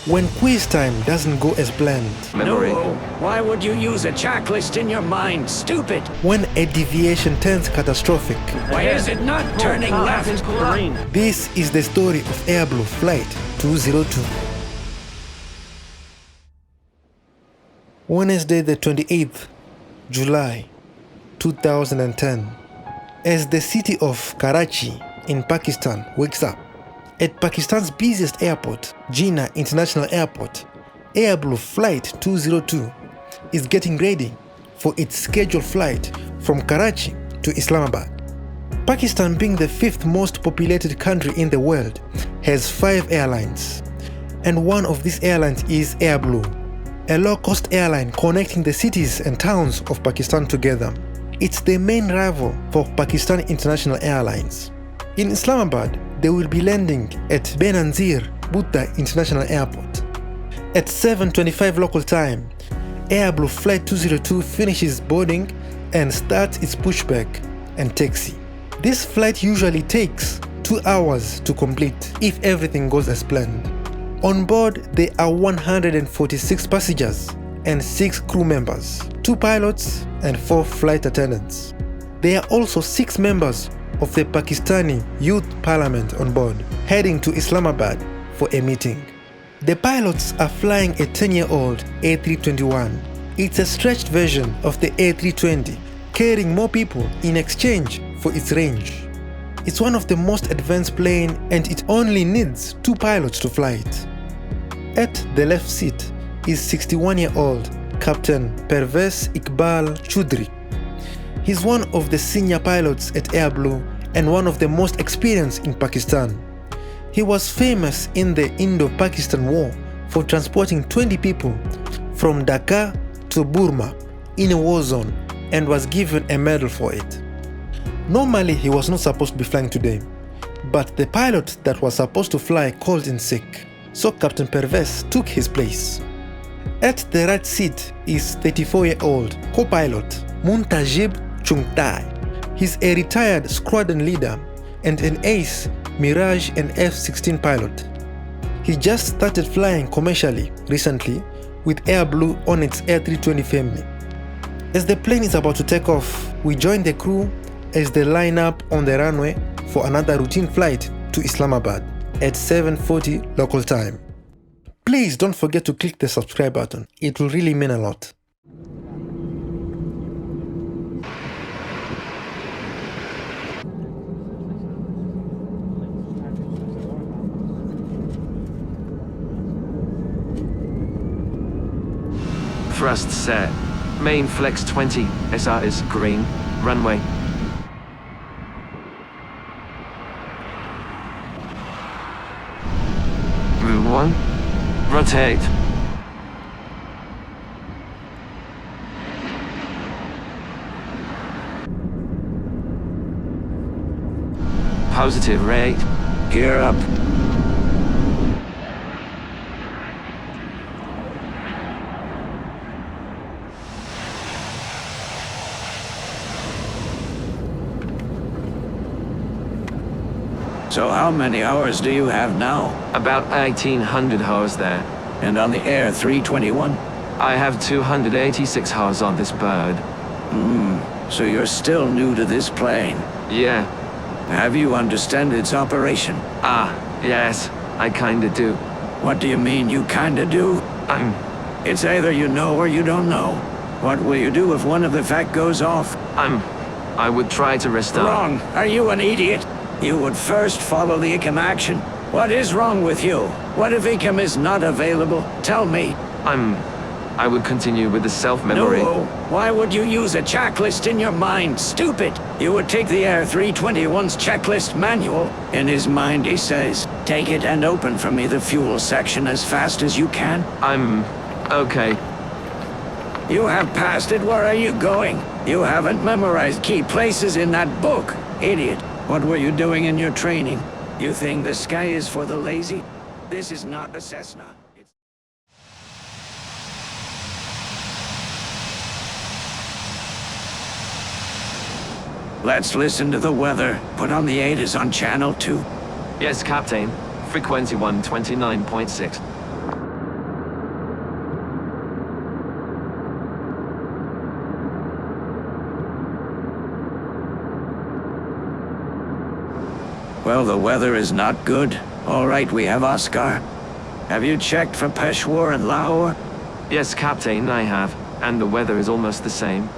When quiz time doesn't go as planned. Memory. No, why would you use a checklist in your mind? Stupid. When a deviation turns catastrophic. Why is it not turning left? This is the story of Airblue Flight 202. Wednesday the 28th July 2010. As the city of Karachi in Pakistan wakes up, at Pakistan's busiest airport, Jinnah International Airport, Airblue Flight 202 is getting ready for its scheduled flight from Karachi to Islamabad. Pakistan, being the 5th most populated country in the world, has 5 airlines, and one of these airlines is Airblue, a low-cost airline connecting the cities and towns of Pakistan together. It's the main rival for Pakistan International Airlines. In Islamabad, they will be landing at Benazir Bhutta International Airport. At 7:25 local time, Airblue Flight 202 finishes boarding and starts its pushback and taxi. This flight usually takes 2 hours to complete if everything goes as planned. On board, there are 146 passengers and 6 crew members, 2 pilots and 4 flight attendants. There are also 6 members of the Pakistani Youth Parliament on board, heading to Islamabad for a meeting. The pilots are flying a 10-year-old A321. It's a stretched version of the A320, carrying more people in exchange for its range. It's one of the most advanced planes and it only needs 2 pilots to fly it. At the left seat is 61-year-old Captain Pervez Iqbal chaudhry. He's one of the senior pilots at Airblue and one of the most experienced in Pakistan. He was famous in the Indo-Pakistan War for transporting 20 people from Dhaka to Burma in a war zone and was given a medal for it. Normally he was not supposed to be flying today, but the pilot that was supposed to fly called in sick, so Captain Pervez took his place. At the right seat is 34-year-old co-pilot Muntajib Chungtai. He's a retired squadron leader and an ace Mirage and F-16 pilot. He just started flying commercially recently with Airblue on its A320 family. As the plane is about to take off, we join the crew as they line up on the runway for another routine flight to Islamabad at 7:40 local time. Please don't forget to click the subscribe button. It will really mean a lot. Thrust set. Main flex 20. SR is green. Runway. Route 1. Rotate. Positive rate. Gear up. So how many hours do you have now? About 1800 hours there. And on the Air 321? I have 286 hours on this bird. So you're still new to this plane? Yeah. Have you understand its operation? Yes, I kinda do. What do you mean you kinda do? It's either you know or you don't know. What will you do if one of the FAC goes off? I would try to restart. Wrong. Are you an idiot? You would first follow the ICAM action. What is wrong with you? What if ICAM is not available? Tell me. I would continue with the self-memory. No. Why would you use a checklist in your mind? Stupid. You would take the Air 321's checklist manual. In his mind, he says, take it and open for me the fuel section as fast as you can. Okay. You have passed it. Where are you going? You haven't memorized key places in that book. Idiot. What were you doing in your training? You think the sky is for the lazy? This is not a Cessna. Let's listen to the weather. Put on the ADAS on channel 2. Yes, Captain. Frequency 129.6. Well, the weather is not good. All right, we have Oscar. Have you checked for Peshawar and Lahore? Yes, Captain, I have. And the weather is almost the same.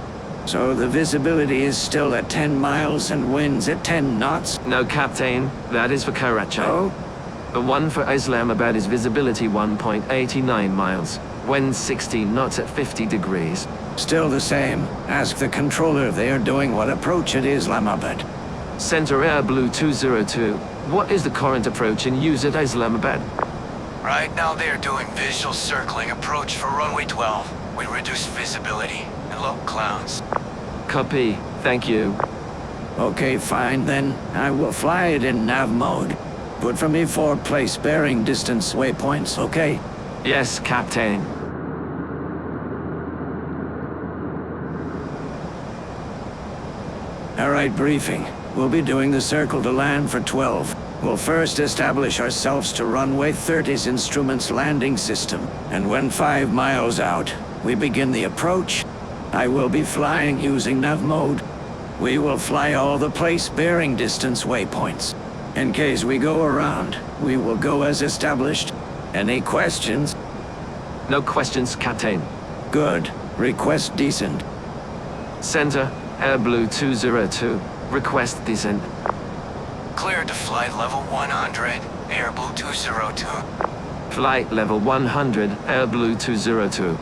So the visibility is still at 10 miles and winds at 10 knots? No, Captain, that is for Karachi. Oh? The one for Islamabad is visibility 1.89 miles. Wind 60 knots at 50 degrees. Still the same. Ask the controller if they are doing what approach at Islamabad. Center Air Blue 202. What is the current approach in use at Islamabad? Right now they are doing visual circling approach for runway 12. We reduce visibility and low clouds. Copy. Thank you. Okay, fine then. I will fly it in nav mode. Put for me 4 place bearing distance waypoints, okay? Yes, Captain. Alright, briefing. We'll be doing the circle to land for 12. We'll first establish ourselves to runway 30's instruments landing system. And when 5 miles out, we begin the approach. I will be flying using nav mode. We will fly all the place bearing distance waypoints. In case we go around, we will go as established. Any questions? No questions, Captain. Good. Request descent. Center Air Blue 202. Request descent. Cleared to flight level 100, Air Blue 202. Flight level 100, Air Blue 202.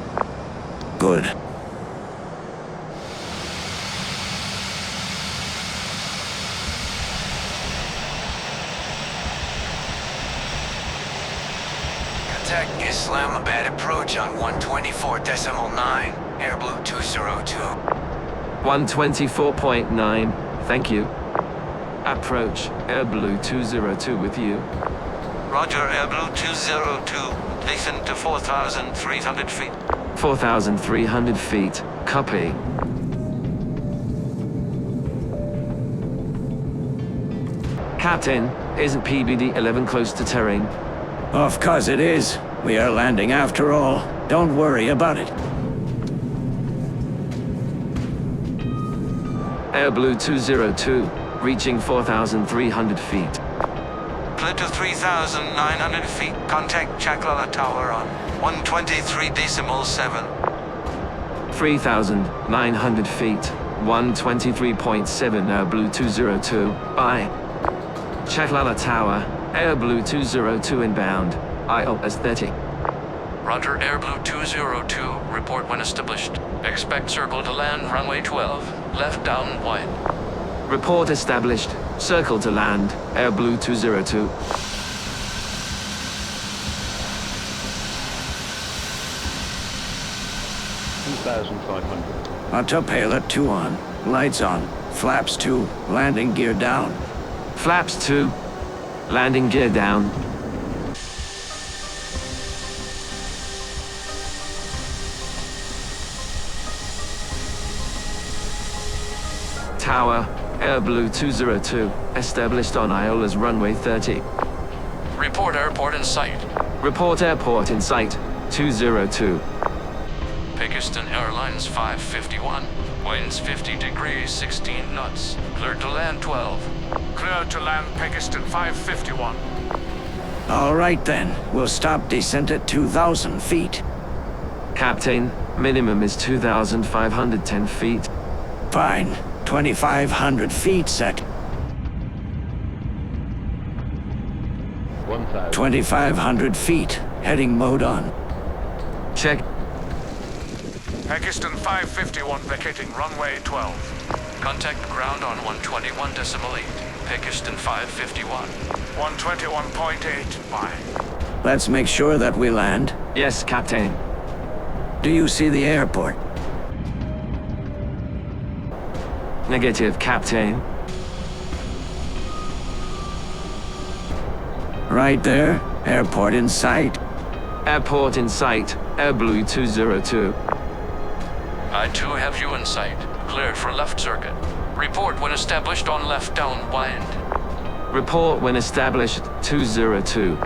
Good. Contact Islamabad approach on 124.9, Air Blue 202. 124.9. Thank you. Approach Air Blue 202 with you. Roger, Air Blue 202. Descent to 4,300 feet. 4,300 feet. Copy. Captain, isn't PBD 11 close to terrain? Of course it is. We are landing after all. Don't worry about it. Air Blue 202, reaching 4,300 feet. Clear to 3,900 feet. Contact Chaklala Tower on 123.7. 3,900 feet. 123.7 Air Blue 202. Bye. Chaklala Tower, Air Blue 202 inbound. ILS 30. Roger, Air Blue 202. Report when established. Expect circle to land runway 12. Left down wide. Report established. Circle to land. Air Blue 202. Autopilot 2 on. Lights on. Flaps 2. Landing gear down. Flaps 2. Landing gear down. Tower, Air Blue 202, established on Iola's runway 30. Report airport in sight. Report airport in sight, 202. Pakistan Airlines 551. Winds 50 degrees, 16 knots. Clear to land 12. Clear to land Pakistan 551. All right then. We'll stop descent at 2,000 feet. Captain, minimum is 2,510 feet. Fine. 2,500 feet set. 2,500 feet. Heading mode on. Check. Pakistan 551 vacating runway 12. Contact ground on 121.8. Pakistan 551. 121.8. Bye. Let's make sure that we land. Yes, Captain. Do you see the airport? Negative, Captain. Right there. Airport in sight. Airport in sight, Air Blue 202. I too have you in sight. Cleared for left circuit. Report when established on left downwind. Report when established, 202.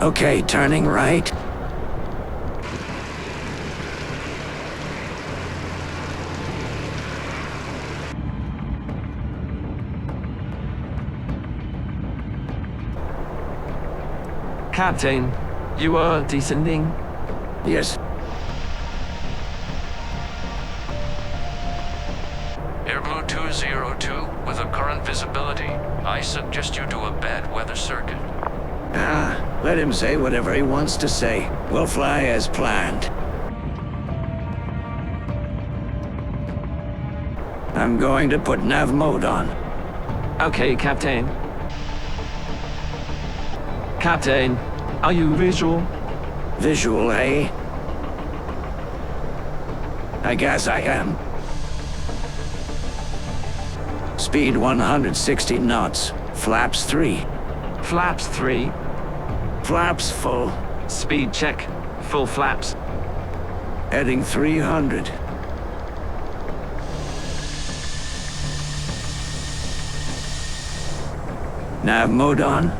Okay, turning right. Captain, you are descending? Yes. Airblue 202, with a current visibility, I suggest you do a bad weather circuit. Let him say whatever he wants to say. We'll fly as planned. I'm going to put nav mode on. Okay, Captain. Captain, are you visual? Visual, eh? I guess I am. Speed 160 knots. Flaps 3. Flaps 3. Flaps full. Speed check. Full flaps. Heading 300. Nav mode on.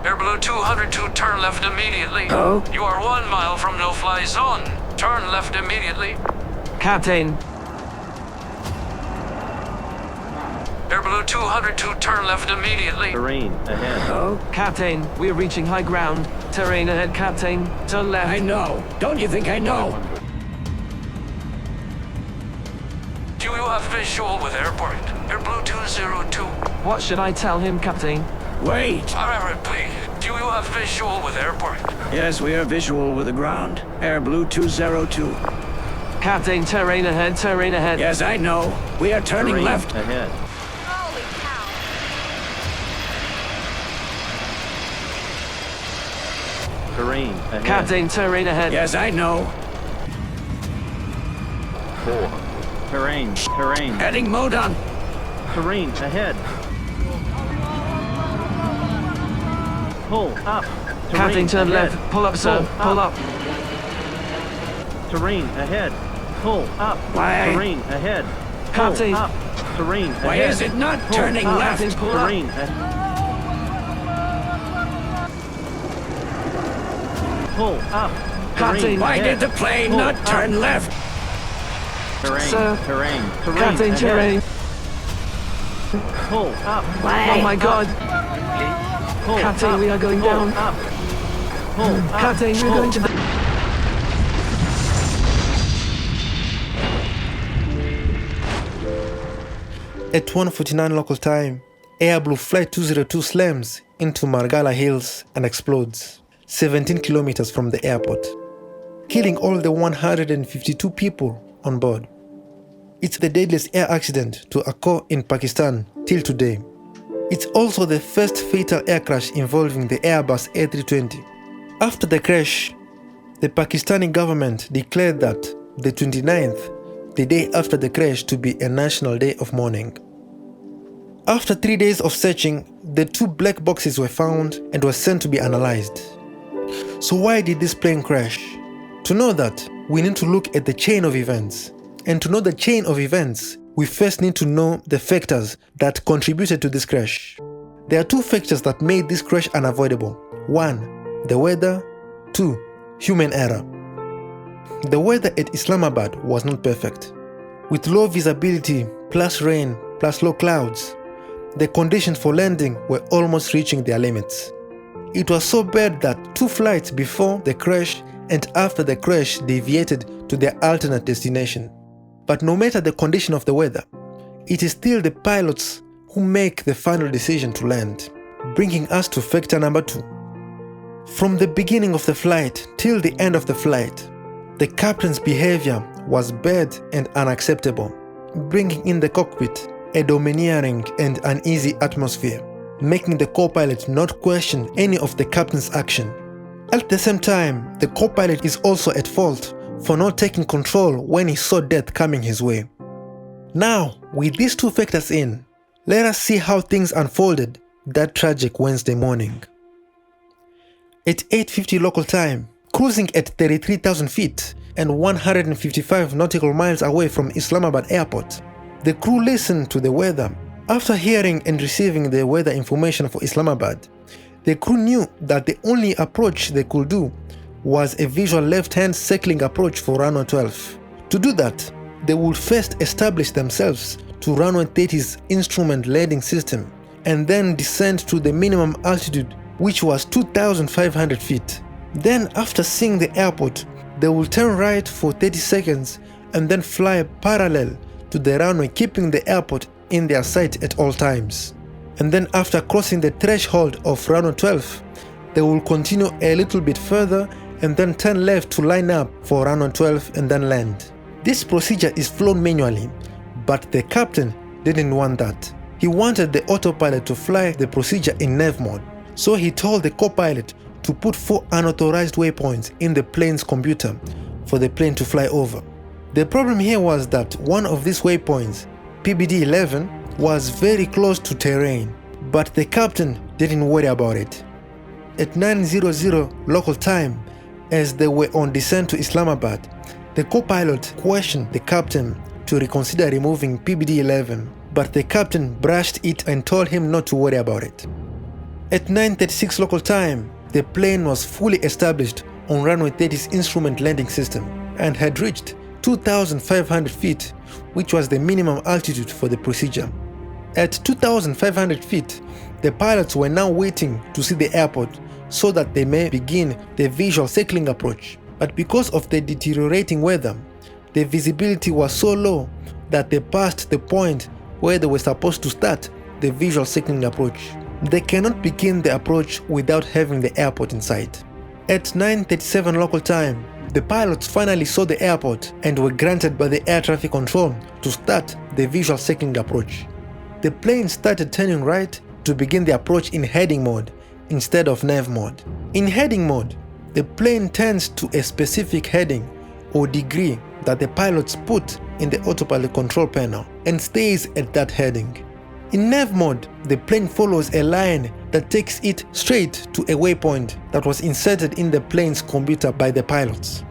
Airblue 202, turn left immediately. Oh? You are 1 mile from no-fly zone. Turn left immediately. Captain, Airblue 202, turn left immediately. Terrain ahead. Oh? Captain, we're reaching high ground. Terrain ahead, Captain. To left. I know. Don't you think I know? Do you have visual with airport? Airblue 202. What should I tell him, Captain? Wait! Repeat. Do you have visual with airport? Yes, we are visual with the ground. Airblue 202. Captain, terrain ahead, terrain ahead. Yes, I know. We are turning Terrain left. ahead. Holy cow. Terrain ahead. Captain, terrain ahead. Yes, I know. 4. Terrain. Terrain. Heading mode on. Terrain ahead. Pull up. Captain, turn ahead. left. Pull up, sir. Pull up. Terrain ahead. Pull up. Why? Terrain ahead. Captain. Pull up. Terrain Why ahead. is it not Pull turning up. left? Captain, pull up. Terrain ahead. Pull up. Captain. Terrain Why ahead. did the plane Pull not up. turn left? Terrain. Sir. Terrain. Terrain. Captain, ahead. terrain. Pull up. Oh my god. Pull Captain, up. we are going Pull down. Up. Pull up. Captain, we're Pull going to the... At 1:49 local time, Airblue Flight 202 slams into Margala Hills and explodes, 17 kilometers from the airport, killing all the 152 people on board. It's the deadliest air accident to occur in Pakistan till today. It's also the first fatal air crash involving the Airbus A320. After the crash, the Pakistani government declared that the 29th, the day after the crash, to be a national day of mourning. After 3 days of searching, the 2 black boxes were found and were sent to be analyzed. So why did this plane crash? To know that, we need to look at the chain of events. And to know the chain of events, we first need to know the factors that contributed to this crash. There are 2 factors that made this crash unavoidable. 1, the weather. 2, human error. The weather at Islamabad was not perfect. With low visibility, plus rain, plus low clouds, the conditions for landing were almost reaching their limits. It was so bad that 2 flights before the crash and after the crash deviated to their alternate destination. But no matter the condition of the weather, it is still the pilots who make the final decision to land, bringing us to factor number 2. From the beginning of the flight till the end of the flight, the captain's behavior was bad and unacceptable, bringing in the cockpit a domineering and uneasy atmosphere, making the co-pilot not question any of the captain's action. At the same time, the co-pilot is also at fault for not taking control when he saw death coming his way. Now, with these 2 factors in, let us see how things unfolded that tragic Wednesday morning. At 8:50 local time, cruising at 33,000 feet and 155 nautical miles away from Islamabad airport, the crew listened to the weather. After hearing and receiving the weather information for Islamabad, the crew knew that the only approach they could do was a visual left-hand circling approach for runway 12. To do that, they would first establish themselves to runway 30's instrument landing system and then descend to the minimum altitude, which was 2,500 feet. Then, after seeing the airport, they will turn right for 30 seconds and then fly parallel to the runway, keeping the airport in their sight at all times. And then after crossing the threshold of runway 12, they will continue a little bit further and then turn left to line up for runway 12 and then land. This procedure is flown manually, but the captain didn't want that. He wanted the autopilot to fly the procedure in nav mode, so he told the co-pilot to put 4 unauthorized waypoints in the plane's computer for the plane to fly over. The problem here was that one of these waypoints, PBD-11, was very close to terrain, but the captain didn't worry about it. At 9:00 local time, as they were on descent to Islamabad, the co-pilot questioned the captain to reconsider removing PBD-11, but the captain brushed it and told him not to worry about it. At 9:36 local time, the plane was fully established on runway 30's instrument landing system and had reached 2,500 feet, which was the minimum altitude for the procedure. At 2,500 feet, the pilots were now waiting to see the airport so that they may begin the visual circling approach. But because of the deteriorating weather, the visibility was so low that they passed the point where they were supposed to start the visual circling approach. They cannot begin the approach without having the airport in sight. At 9:37 local time, the pilots finally saw the airport and were granted by the air traffic control to start the visual circling approach. The plane started turning right to begin the approach in heading mode instead of nav mode. In heading mode, the plane turns to a specific heading or degree that the pilots put in the autopilot control panel and stays at that heading. In nav mode, the plane follows a line that takes it straight to a waypoint that was inserted in the plane's computer by the pilots.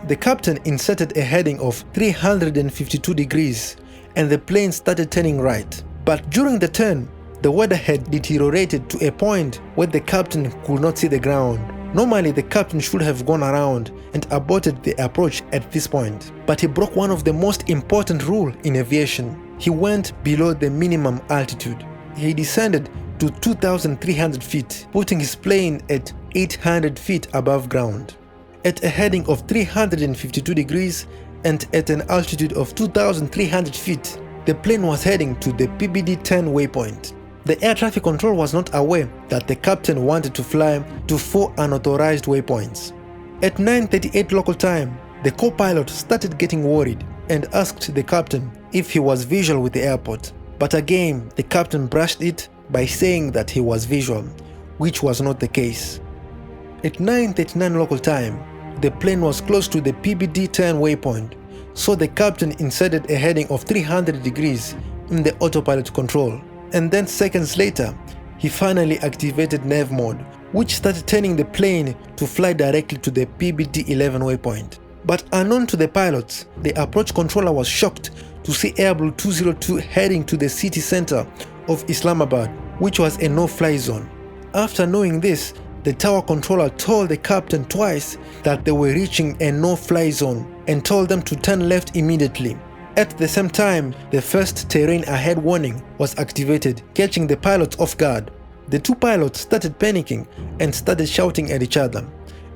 The captain inserted a heading of 352 degrees and the plane started turning right. But during the turn, the weather had deteriorated to a point where the captain could not see the ground. Normally, the captain should have gone around and aborted the approach at this point, but he broke one of the most important rules in aviation. He went below the minimum altitude. He descended to 2,300 feet, putting his plane at 800 feet above ground. At a heading of 352 degrees and at an altitude of 2,300 feet, the plane was heading to the PBD-10 waypoint. The air traffic control was not aware that the captain wanted to fly to 4 unauthorized waypoints. At 9:38 local time, the co-pilot started getting worried and asked the captain if he was visual with the airport. But again, the captain brushed it by saying that he was visual, which was not the case. At 9:39 local time, the plane was close to the PBD-10 waypoint, so the captain inserted a heading of 300 degrees in the autopilot control. And then seconds later, he finally activated nav mode, which started turning the plane to fly directly to the PBD-11 waypoint. But unknown to the pilots, the approach controller was shocked to see Airblue 202 heading to the city center of Islamabad, which was a no-fly zone. After knowing this, the tower controller told the captain twice that they were reaching a no-fly zone and told them to turn left immediately. At the same time, the first terrain ahead warning was activated, catching the pilots off guard. The two pilots started panicking and started shouting at each other.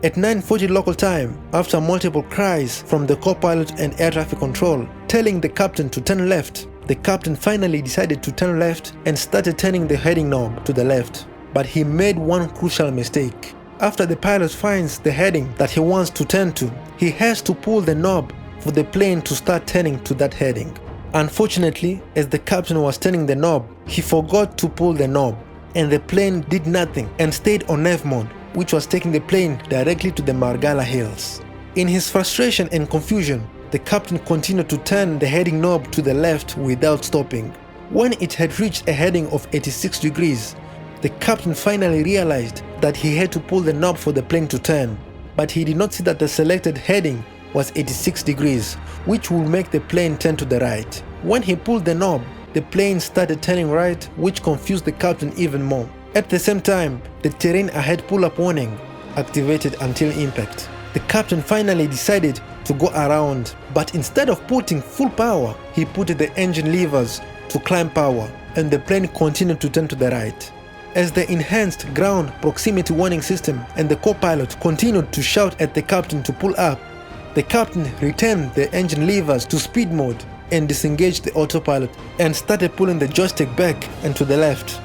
At 9:40 local time, after multiple cries from the co-pilot and air traffic control telling the captain to turn left, the captain finally decided to turn left and started turning the heading knob to the left. But he made one crucial mistake. After the pilot finds the heading that he wants to turn to, he has to pull the knob for the plane to start turning to that heading. Unfortunately, as the captain was turning the knob, he forgot to pull the knob, and the plane did nothing and stayed on nav mode, which was taking the plane directly to the Margala hills. In his frustration and confusion, the captain continued to turn the heading knob to the left without stopping. When it had reached a heading of 86 degrees, the captain finally realized that he had to pull the knob for the plane to turn, but he did not see that the selected heading was 86 degrees, which would make the plane turn to the right. When he pulled the knob, the plane started turning right, which confused the captain even more. At the same time, the terrain ahead pull-up warning activated until impact. The captain finally decided to go around, but instead of putting full power, he put the engine levers to climb power, and the plane continued to turn to the right. As the enhanced ground proximity warning system and the co-pilot continued to shout at the captain to pull up, the captain returned the engine levers to speed mode and disengaged the autopilot and started pulling the joystick back and to the left.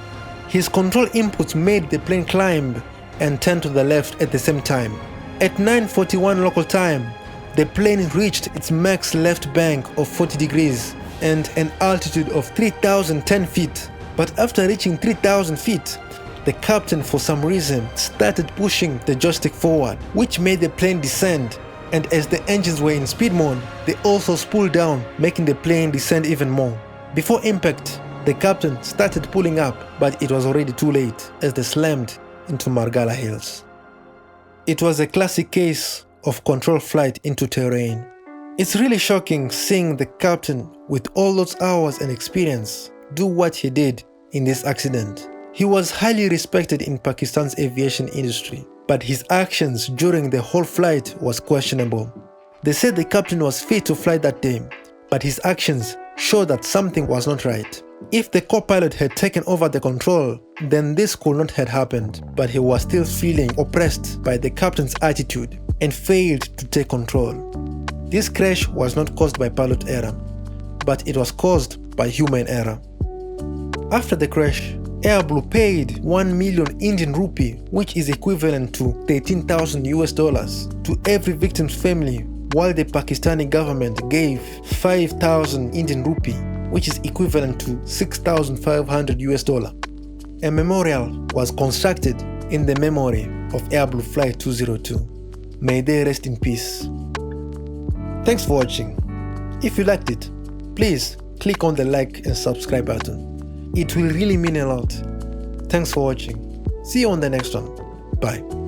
His control inputs made the plane climb and turn to the left at the same time. At 9:41 local time, the plane reached its max left bank of 40 degrees and an altitude of 3,010 feet. But after reaching 3,000 feet, the captain for some reason started pushing the joystick forward, which made the plane descend, and as the engines were in speed mode, they also spooled down, making the plane descend even more. Before impact, the captain started pulling up, but it was already too late as they slammed into Margala Hills. It was a classic case of controlled flight into terrain. It's really shocking seeing the captain with all those hours and experience do what he did in this accident. He was highly respected in Pakistan's aviation industry, but his actions during the whole flight was questionable. They said the captain was fit to fly that day, but his actions showed that something was not right. If the co-pilot had taken over the control, then this could not have happened, but he was still feeling oppressed by the captain's attitude and failed to take control. This crash was not caused by pilot error, but it was caused by human error. After the crash, Airblue paid 1 million Indian rupee, which is equivalent to 13,000 US dollars, to every victim's family, while the Pakistani government gave 5,000 Indian rupee, which is equivalent to 6,500 US dollar. A memorial was constructed in the memory of Airblue Flight 202. May they rest in peace. Thanks for watching. If you liked it, please click on the like and subscribe button. It will really mean a lot. Thanks for watching. See you on the next one. Bye.